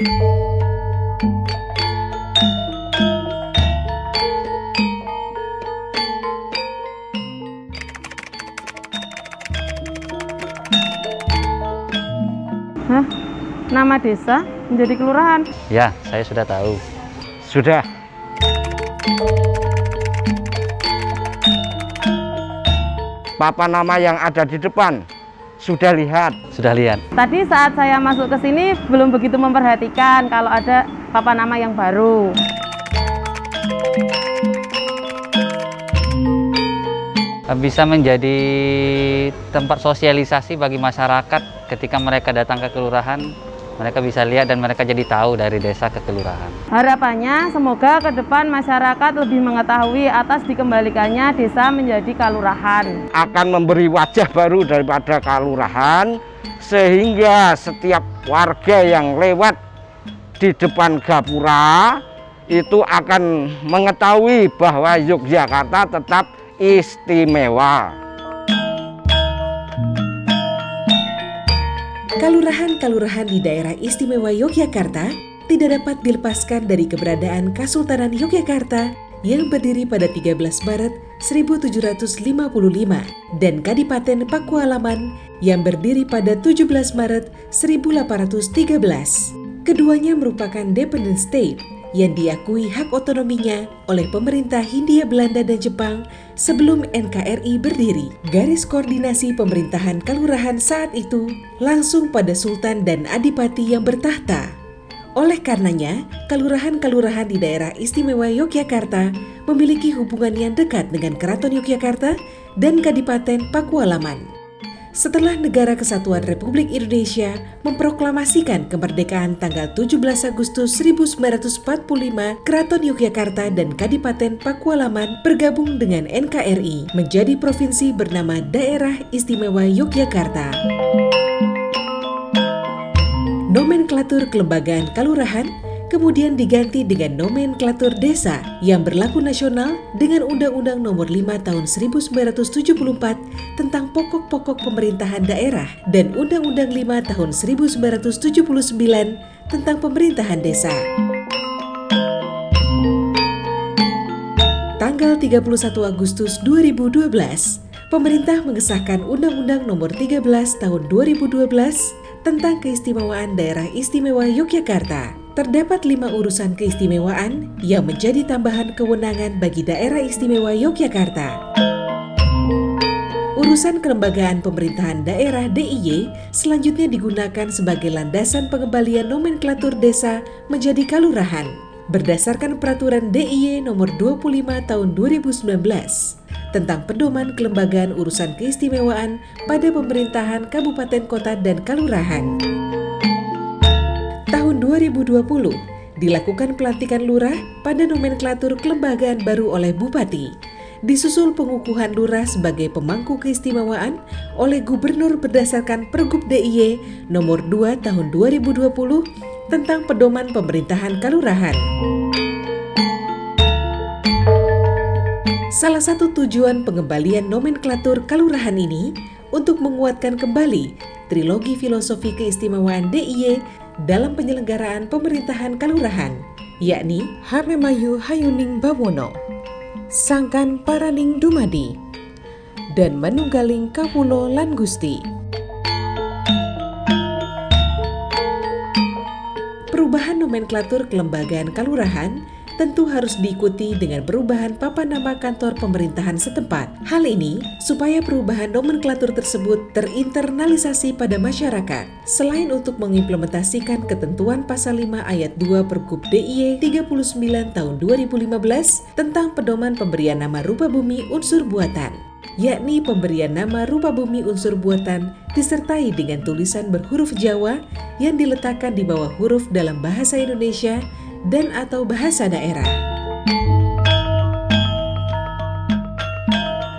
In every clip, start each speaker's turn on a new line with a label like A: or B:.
A: Hah? Nama desa menjadi kelurahan?
B: Ya, saya sudah tahu.
C: Sudah. Papan nama yang ada di depan sudah lihat?
B: Sudah lihat.
A: Tadi saat saya masuk ke sini belum begitu memperhatikan kalau ada papan nama yang baru.
B: Bisa menjadi tempat sosialisasi bagi masyarakat ketika mereka datang ke kelurahan. Mereka bisa lihat dan mereka jadi tahu dari desa ke kelurahan.
A: Harapannya semoga ke depan masyarakat lebih mengetahui atas dikembalikannya desa menjadi kalurahan.
C: Akan memberi wajah baru daripada kalurahan, sehingga setiap warga yang lewat di depan gapura itu akan mengetahui bahwa Yogyakarta tetap istimewa.
D: Kalurahan-kalurahan di daerah istimewa Yogyakarta tidak dapat dilepaskan dari keberadaan Kesultanan Yogyakarta yang berdiri pada 13 Maret 1755 dan Kadipaten Pakualaman yang berdiri pada 17 Maret 1813. Keduanya merupakan dependent state yang diakui hak otonominya oleh pemerintah Hindia Belanda dan Jepang sebelum NKRI berdiri. Garis koordinasi pemerintahan kalurahan saat itu langsung pada Sultan dan Adipati yang bertahta. Oleh karenanya, kalurahan-kalurahan di daerah istimewa Yogyakarta memiliki hubungan yang dekat dengan Keraton Yogyakarta dan Kadipaten Pakualaman. Setelah Negara Kesatuan Republik Indonesia memproklamasikan kemerdekaan tanggal 17 Agustus 1945, Keraton Yogyakarta dan Kadipaten Pakualaman bergabung dengan NKRI menjadi provinsi bernama Daerah Istimewa Yogyakarta. Nomenklatur kelembagaan kalurahan kemudian diganti dengan nomenklatur desa yang berlaku nasional dengan Undang-Undang Nomor 5 Tahun 1974 tentang pokok-pokok pemerintahan daerah dan Undang-Undang 5 Tahun 1979 tentang pemerintahan desa. Tanggal 31 Agustus 2012, pemerintah mengesahkan Undang-Undang Nomor 13 Tahun 2012 tentang keistimewaan daerah istimewa Yogyakarta. Terdapat 5 urusan keistimewaan yang menjadi tambahan kewenangan bagi daerah istimewa Yogyakarta. Urusan kelembagaan pemerintahan daerah DIY selanjutnya digunakan sebagai landasan pengembalian nomenklatur desa menjadi kalurahan berdasarkan peraturan DIY nomor 25 tahun 2019 tentang pedoman kelembagaan urusan keistimewaan pada pemerintahan kabupaten kota dan kalurahan. Tahun 2020 dilakukan pelantikan lurah pada nomenklatur kelembagaan baru oleh bupati. Disusul pengukuhan lurah sebagai pemangku keistimewaan oleh gubernur berdasarkan Pergub DIY nomor 2 tahun 2020 tentang pedoman pemerintahan kalurahan. Salah satu tujuan pengembalian nomenklatur kalurahan ini untuk menguatkan kembali trilogi filosofi keistimewaan DIY dalam penyelenggaraan pemerintahan kalurahan, yakni Hamemayu Hayuning Bawono, Sangkan Paraning Dumadi, dan Manunggaling Kapulo Lan Gusti. Perubahan nomenklatur kelembagaan kalurahan tentu harus diikuti dengan perubahan papan nama kantor pemerintahan setempat. Hal ini supaya perubahan nomenklatur tersebut terinternalisasi pada masyarakat. Selain untuk mengimplementasikan ketentuan pasal 5 ayat 2 Pergub DIY 39 tahun 2015 tentang pedoman pemberian nama rupa bumi unsur buatan, yakni pemberian nama rupa bumi unsur buatan disertai dengan tulisan berhuruf Jawa yang diletakkan di bawah huruf dalam bahasa Indonesia dan atau bahasa daerah.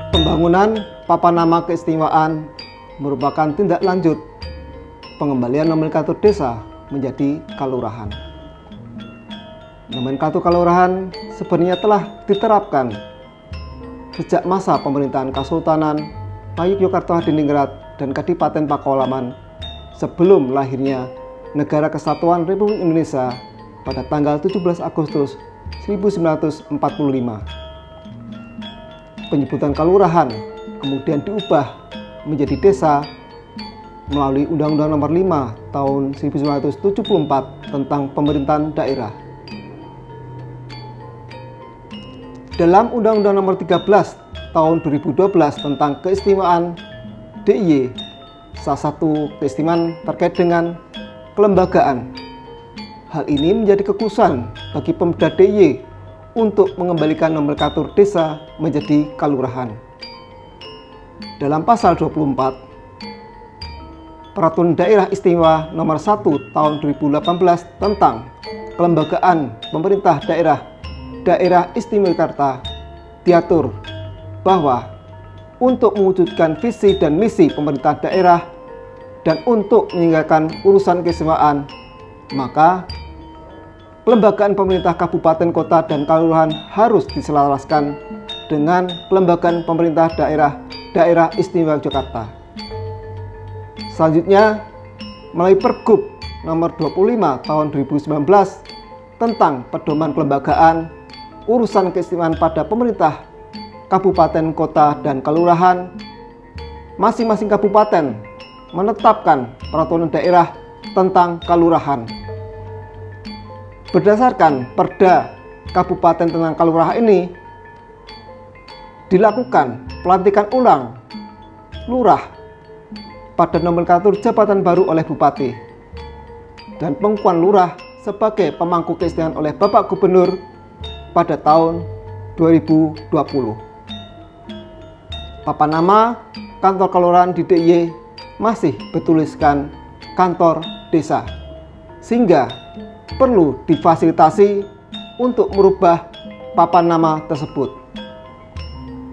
E: Pembangunan papan nama keistimewaan merupakan tindak lanjut pengembalian nomenklatur desa menjadi kalurahan. Nomenklatur kalurahan sebenarnya telah diterapkan sejak masa pemerintahan Kesultanan Yogyakarta Hadiningrat dan Kadipaten Pakualaman sebelum lahirnya Negara Kesatuan Republik Indonesia pada tanggal 17 Agustus 1945. Penyebutan kelurahan kemudian diubah menjadi desa melalui Undang-Undang Nomor 5 Tahun 1974 tentang pemerintahan daerah. Dalam Undang-Undang Nomor 13 Tahun 2012 tentang keistimewaan DIY, salah satu keistimewaan terkait dengan kelembagaan. Hal ini menjadi kekhususan bagi Pemda DIY untuk mengembalikan nomenklatur desa menjadi kelurahan. Dalam pasal 24 Peraturan Daerah Istimewa Nomor 1 Tahun 2018 tentang kelembagaan pemerintah Daerah Istimewa Yogyakarta diatur bahwa untuk mewujudkan visi dan misi pemerintah daerah dan untuk menyelenggarakan urusan keistimewaan, maka kelembagaan pemerintah kabupaten, kota, dan kelurahan harus diselaraskan dengan kelembagaan pemerintah daerah istimewa Yogyakarta. Selanjutnya, melalui Pergub Nomor 25 Tahun 2019 tentang pedoman kelembagaan urusan keistimewaan pada pemerintah kabupaten, kota, dan kelurahan, masing-masing kabupaten menetapkan peraturan daerah tentang kelurahan. Berdasarkan Perda Kabupaten tentang Kelurahan ini, dilakukan pelantikan ulang lurah pada nomenklatur jabatan baru oleh Bupati dan pengukuhan lurah sebagai pemangku keistimewaan oleh Bapak Gubernur pada tahun 2020. Papan nama kantor kelurahan di DIY masih bertuliskan kantor desa, sehingga perlu difasilitasi untuk merubah papan nama tersebut.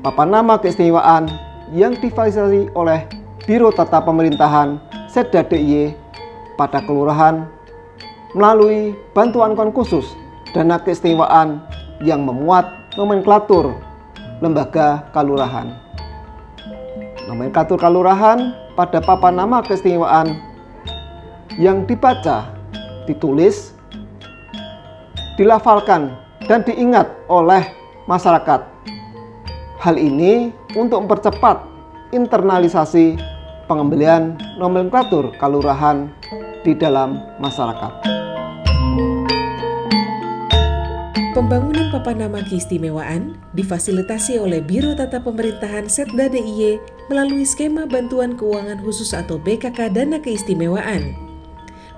E: Papan nama keistimewaan yang difasilitasi oleh Biro Tata Pemerintahan Setda DIY pada kelurahan melalui bantuan khusus dana keistimewaan yang memuat nomenklatur lembaga kelurahan. Nomenklatur kelurahan pada papan nama keistimewaan yang dibaca, ditulis, dilafalkan, dan diingat oleh masyarakat. Hal ini untuk mempercepat internalisasi pengembalian nomenklatur kelurahan di dalam masyarakat.
D: Pembangunan papan nama keistimewaan difasilitasi oleh Biro Tata Pemerintahan Setda DIY melalui skema bantuan keuangan khusus atau BKK Dana Keistimewaan.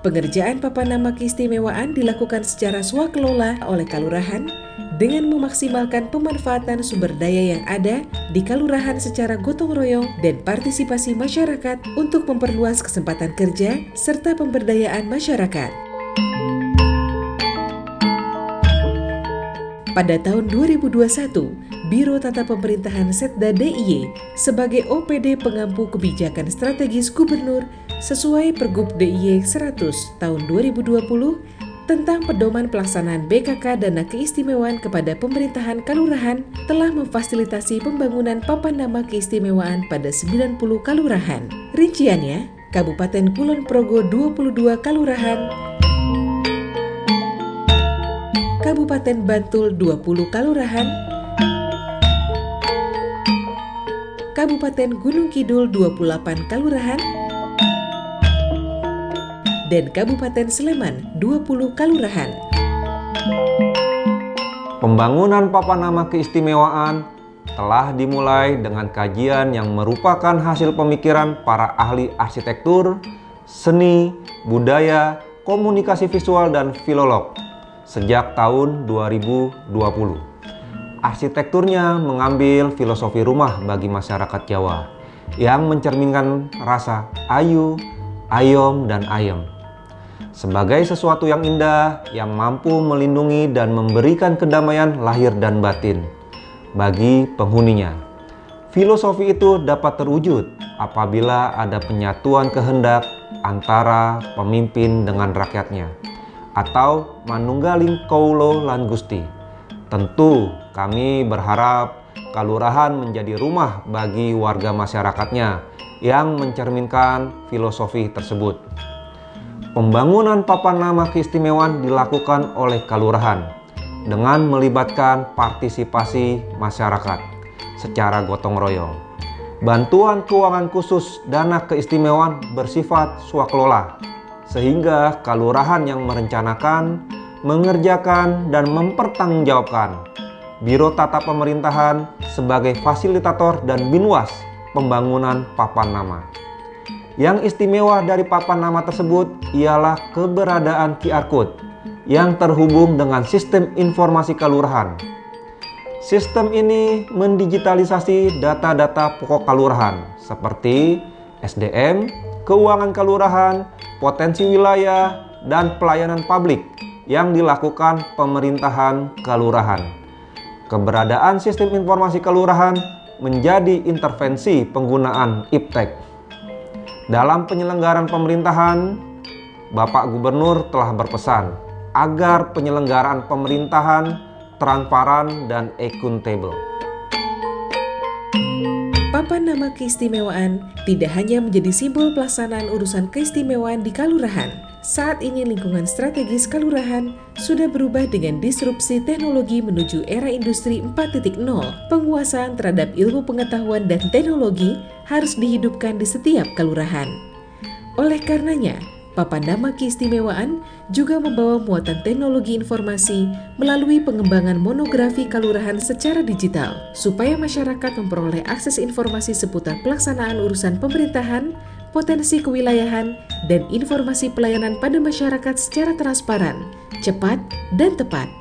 D: Pengerjaan papan nama keistimewaan dilakukan secara swakelola oleh kelurahan dengan memaksimalkan pemanfaatan sumber daya yang ada di kelurahan secara gotong royong dan partisipasi masyarakat untuk memperluas kesempatan kerja serta pemberdayaan masyarakat. Pada tahun 2021, Biro Tata Pemerintahan Setda DIY sebagai OPD pengampu kebijakan strategis Gubernur sesuai Pergub DIY 100 tahun 2020 tentang pedoman pelaksanaan BKK Dana Keistimewaan kepada pemerintahan kelurahan telah memfasilitasi pembangunan papan nama keistimewaan pada 90 kelurahan. Rinciannya, Kabupaten Kulon Progo 22 kelurahan, Kabupaten Bantul 20 kelurahan, Kabupaten Gunung Kidul 28 kelurahan, dan Kabupaten Sleman 20 kelurahan.
F: Pembangunan papan nama keistimewaan telah dimulai dengan kajian yang merupakan hasil pemikiran para ahli arsitektur, seni, budaya, komunikasi visual, dan filolog sejak tahun 2020. Arsitekturnya mengambil filosofi rumah bagi masyarakat Jawa yang mencerminkan rasa ayu, ayom, dan ayem sebagai sesuatu yang indah yang mampu melindungi dan memberikan kedamaian lahir dan batin bagi penghuninya. Filosofi itu dapat terwujud apabila ada penyatuan kehendak antara pemimpin dengan rakyatnya, atau manunggaling kaulo lan Gusti. Tentu kami berharap kelurahan menjadi rumah bagi warga masyarakatnya yang mencerminkan filosofi tersebut. Pembangunan papan nama keistimewaan dilakukan oleh kelurahan dengan melibatkan partisipasi masyarakat secara gotong royong. Bantuan keuangan khusus dana keistimewaan bersifat swakelola, sehingga kelurahan yang merencanakan, mengerjakan, dan mempertanggungjawabkan Biro Tata Pemerintahan sebagai fasilitator dan binwas pembangunan papan nama. Yang istimewa dari papan nama tersebut ialah keberadaan QR Code yang terhubung dengan sistem informasi kelurahan. Sistem ini mendigitalisasi data-data pokok kelurahan seperti SDM, keuangan kelurahan, potensi wilayah, dan pelayanan publik yang dilakukan pemerintahan kelurahan. Keberadaan sistem informasi kelurahan menjadi intervensi penggunaan iptek. Dalam penyelenggaraan pemerintahan, Bapak Gubernur telah berpesan agar penyelenggaraan pemerintahan transparan dan akuntabel.
D: Papan nama keistimewaan tidak hanya menjadi simbol pelaksanaan urusan keistimewaan di kelurahan. Saat ini lingkungan strategis kelurahan sudah berubah dengan disrupsi teknologi menuju era industri 4.0. Penguasaan terhadap ilmu pengetahuan dan teknologi harus dihidupkan di setiap kelurahan. Oleh karenanya, papan nama keistimewaan juga membawa muatan teknologi informasi melalui pengembangan monografi kelurahan secara digital, supaya masyarakat memperoleh akses informasi seputar pelaksanaan urusan pemerintahan, potensi kewilayahan, dan informasi pelayanan pada masyarakat secara transparan, cepat, dan tepat.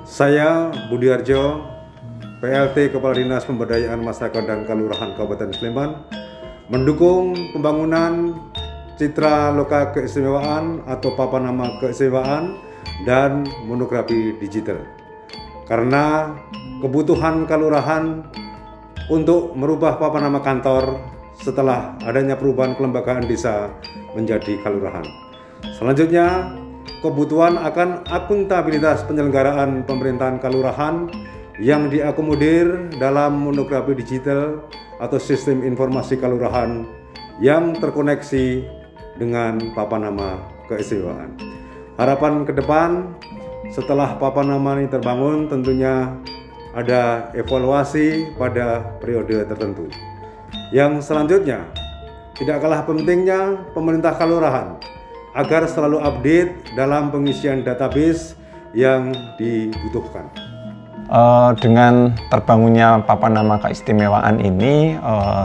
G: Saya Budi Arjo, PLT Kepala Dinas Pemberdayaan Masyarakat dan Kelurahan Kabupaten Sleman, mendukung pembangunan citra loka keistimewaan atau papan nama keistimewaan dan monografi digital. Karena kebutuhan kelurahan untuk merubah papan nama kantor setelah adanya perubahan kelembagaan desa menjadi kelurahan. Selanjutnya, kebutuhan akan akuntabilitas penyelenggaraan pemerintahan kelurahan yang diakomodir dalam monografi digital atau sistem informasi kelurahan yang terkoneksi dengan papan nama keistimewaan. Harapan ke depan setelah papan nama ini terbangun tentunya ada evaluasi pada periode tertentu. Yang selanjutnya, tidak kalah pentingnya pemerintah kelurahan agar selalu update dalam pengisian database yang dibutuhkan.
H: Dengan terbangunnya papan nama keistimewaan ini,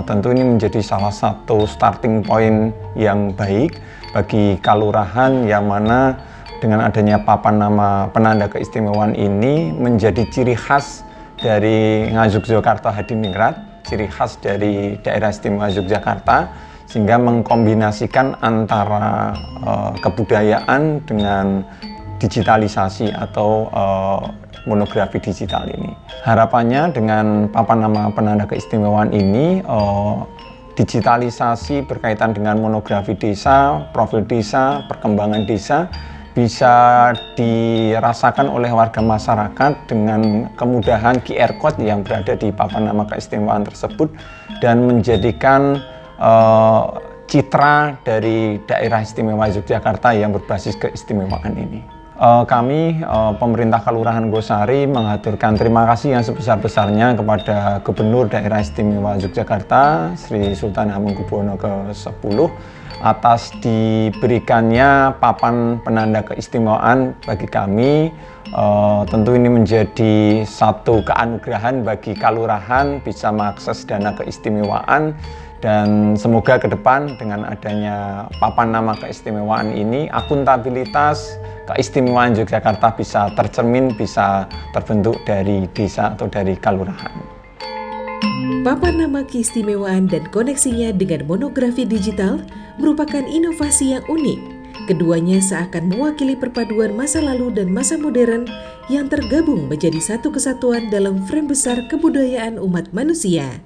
H: tentu ini menjadi salah satu starting point yang baik bagi kelurahan, yang mana dengan adanya papan nama penanda keistimewaan ini menjadi ciri khas dari Ngayogyakarta Hadiningrat, ciri khas dari daerah istimewa Yogyakarta, sehingga mengkombinasikan antara kebudayaan dengan digitalisasi atau monografi digital ini. Harapannya dengan papan nama penanda keistimewaan ini, digitalisasi berkaitan dengan monografi desa, profil desa, perkembangan desa bisa dirasakan oleh warga masyarakat dengan kemudahan QR Code yang berada di papan nama keistimewaan tersebut, dan menjadikan citra dari daerah istimewa Yogyakarta yang berbasis keistimewaan ini. Kami, pemerintah Kelurahan Gosari, mengaturkan terima kasih yang sebesar-besarnya kepada Gubernur Daerah Istimewa Yogyakarta, Sri Sultan Hamengkubuwono ke-10, atas diberikannya papan penanda keistimewaan bagi kami. Tentu ini menjadi satu keanugerahan bagi kelurahan bisa mengakses dana keistimewaan, dan semoga ke depan dengan adanya papan nama keistimewaan ini, akuntabilitas keistimewaan Yogyakarta bisa tercermin, bisa terbentuk dari desa atau dari kelurahan.
D: Papan nama keistimewaan dan koneksinya dengan monografi digital merupakan inovasi yang unik. Keduanya seakan mewakili perpaduan masa lalu dan masa modern yang tergabung menjadi satu kesatuan dalam frame besar kebudayaan umat manusia.